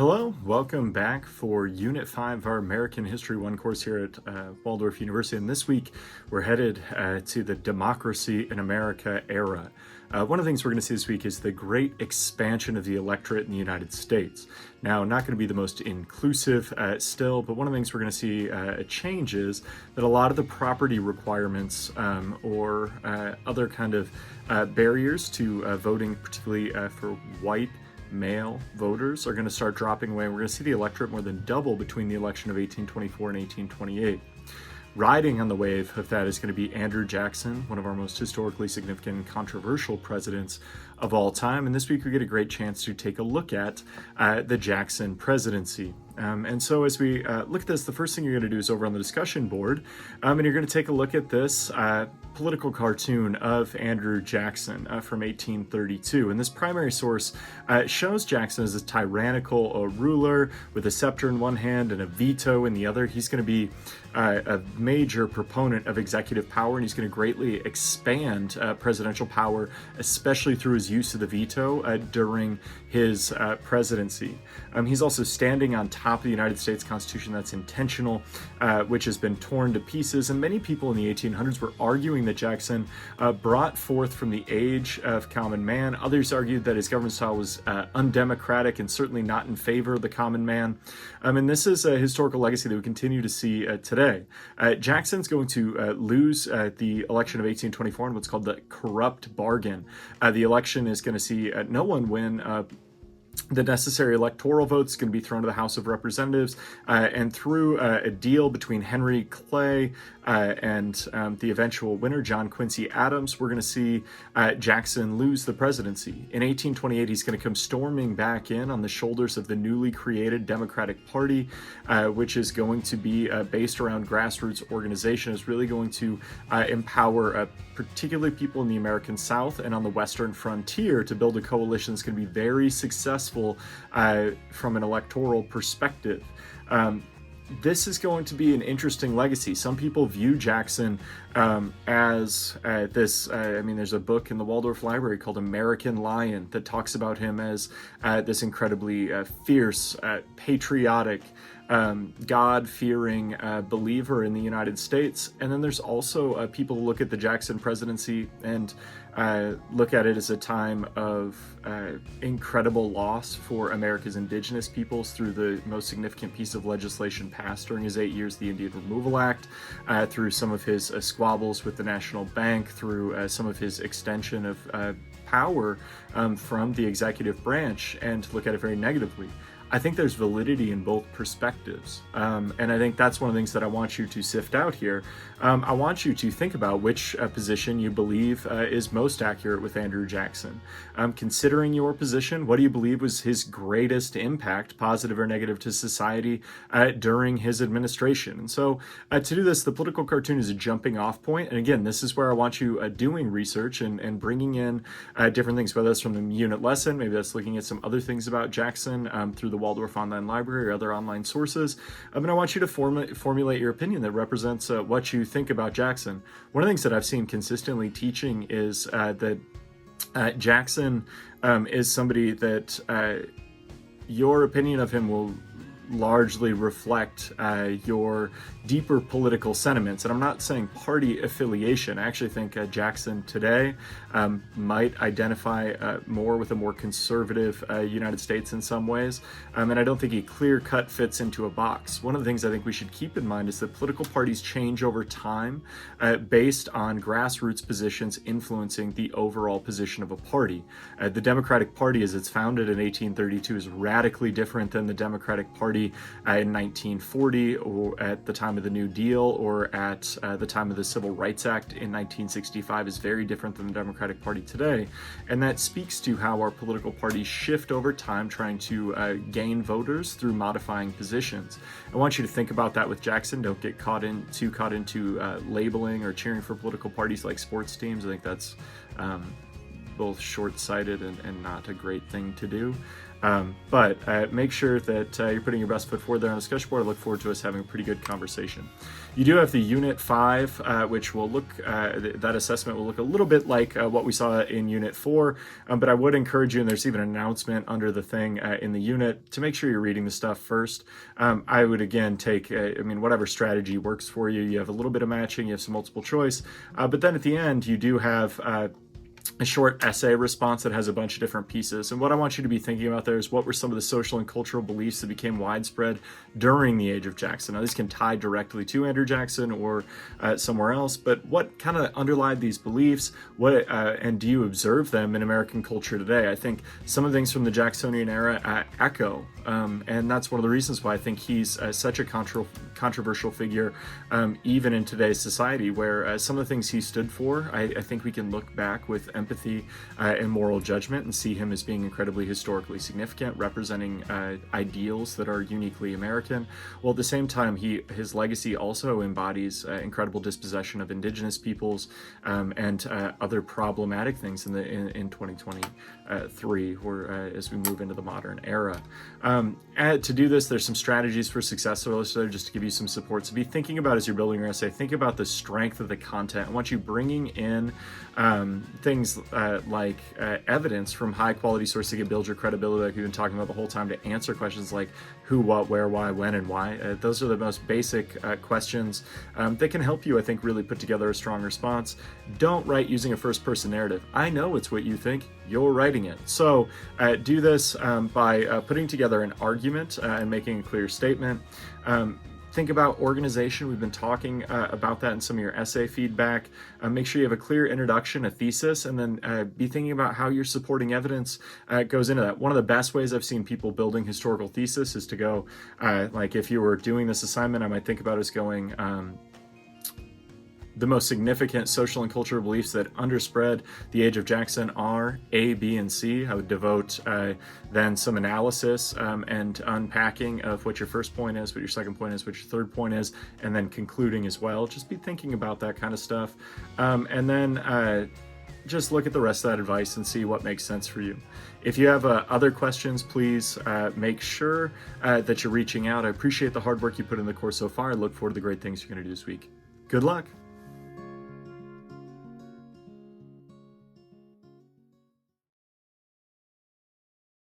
Hello, welcome back for Unit 5 of our American History 1 course here at Waldorf University. And this week, we're headed to the Democracy in America era. One of the things we're going to see this week is the great expansion of the electorate in the United States. Now, not going to be the most inclusive still, but one of the things we're going to see a change is that a lot of the property requirements or other kind of barriers to voting, particularly for white male voters, are going to start dropping away. We're going to see the electorate more than double between the election of 1824 and 1828. Riding on the wave of that is going to be Andrew Jackson, one of our most historically significant and controversial presidents of all time. And this week we get a great chance to take a look at the Jackson presidency. And so as we look at this, the first thing you're going to do is over on the discussion board, and you're going to take a look at this political cartoon of Andrew Jackson from 1832. And this primary source shows Jackson as a tyrannical ruler with a scepter in one hand and a veto in the other. He's going to be a major proponent of executive power, and he's going to greatly expand presidential power, especially through his use of the veto during his presidency. He's also standing on top of the United States Constitution that's intentional, which has been torn to pieces. And many people in the 1800s were arguing that Jackson brought forth from the age of common man. Others argued that his government style was undemocratic and certainly not in favor of the common man. And this is a historical legacy that we continue to see today. Jackson's going to lose the election of 1824 in what's called the corrupt bargain. The election is going to see no one win. The necessary electoral votes going to be thrown to the House of Representatives, and through a deal between Henry Clay and the eventual winner, John Quincy Adams, we're going to see Jackson lose the presidency. In 1828, he's going to come storming back in on the shoulders of the newly created Democratic Party, which is going to be based around grassroots organization. Is really going to empower particularly people in the American South and on the Western frontier to build a coalition that's going to be very successful from an electoral perspective. This is going to be an interesting legacy. Some people view Jackson as this, there's a book in the Waldorf Library called American Lion that talks about him as this incredibly fierce, patriotic, God-fearing believer in the United States. And then there's also people who look at the Jackson presidency and look at it as a time of incredible loss for America's indigenous peoples through the most significant piece of legislation passed during his 8 years, the Indian Removal Act, through some of his squabbles with the National Bank, through some of his extension of power from the executive branch, and to look at it very negatively. I think there's validity in both perspectives. And I think that's one of the things that I want you to sift out here. I want you to think about which position you believe is most accurate with Andrew Jackson. Considering your position, what do you believe was his greatest impact, positive or negative, to society during his administration? And so to do this, the political cartoon is a jumping off point. And again, this is where I want you doing research and bringing in different things, whether that's from the unit lesson, maybe that's looking at some other things about Jackson through the Waldorf Online Library or other online sources. And I want you to formulate your opinion that represents what you think about Jackson. One of the things that I've seen consistently teaching is that Jackson is somebody that your opinion of him will largely reflect your deeper political sentiments. And I'm not saying party affiliation. I actually think Jackson today might identify more with a more conservative United States in some ways. And I don't think he clear-cut fits into a box. One of the things I think we should keep in mind is that political parties change over time based on grassroots positions influencing the overall position of a party. The Democratic Party, as it's founded in 1832, is radically different than the Democratic Party in 1940 or at the time of the New Deal or at the time of the Civil Rights Act in 1965 is very different than the Democratic Party today. And that speaks to how our political parties shift over time, trying to gain voters through modifying positions. I want you to think about that with Jackson. Don't get caught into labeling or cheering for political parties like sports teams. I think that's both short-sighted and not a great thing to do. But make sure that you're putting your best foot forward there on the discussion board. I look forward to us having a pretty good conversation. You do have the Unit 5, which will look, that assessment will look a little bit like what we saw in Unit 4, but I would encourage you, and there's even an announcement under the thing in the unit, to make sure you're reading the stuff first. I would again take, whatever strategy works for you. You have a little bit of matching, you have some multiple choice, but then at the end you do have a short essay response that has a bunch of different pieces. And what I want you to be thinking about there is what were some of the social and cultural beliefs that became widespread during the age of Jackson. Now, these can tie directly to Andrew Jackson or somewhere else, but what kind of underlied these beliefs? And do you observe them in American culture today? I think some of the things from the Jacksonian era echo, and that's one of the reasons why I think he's such a controversial figure, even in today's society, where some of the things he stood for, I think we can look back with empathy and moral judgment and see him as being incredibly historically significant, representing ideals that are uniquely American. Well, at the same time, his legacy also embodies incredible dispossession of indigenous peoples and other problematic things in 2023, or as we move into the modern era. To do this, there's some strategies for success listed just to give you some support. So be thinking about, as you're building your essay, think about the strength of the content. I want you bringing in things like evidence from high quality sources to build your credibility, like we've been talking about the whole time, to answer questions like who, what, where, why, when, and why. Those are the most basic questions that can help you, I think, really put together a strong response. Don't write using a first person narrative. I know it's what you think, you're writing it. So do this by putting together an argument and making a clear statement. Think about organization. We've been talking about that in some of your essay feedback. Make sure you have a clear introduction, a thesis, and then be thinking about how your supporting evidence goes into that. One of the best ways I've seen people building historical thesis is to go, like if you were doing this assignment, I might think about as going, the most significant social and cultural beliefs that underspread the age of Jackson are A, B, and C. I would devote then some analysis and unpacking of what your first point is, what your second point is, what your third point is, and then concluding as well. Just be thinking about that kind of stuff. And then just look at the rest of that advice and see what makes sense for you. If you have other questions, please make sure that you're reaching out. I appreciate the hard work you put in the course so far. I look forward to the great things you're going to do this week. Good luck.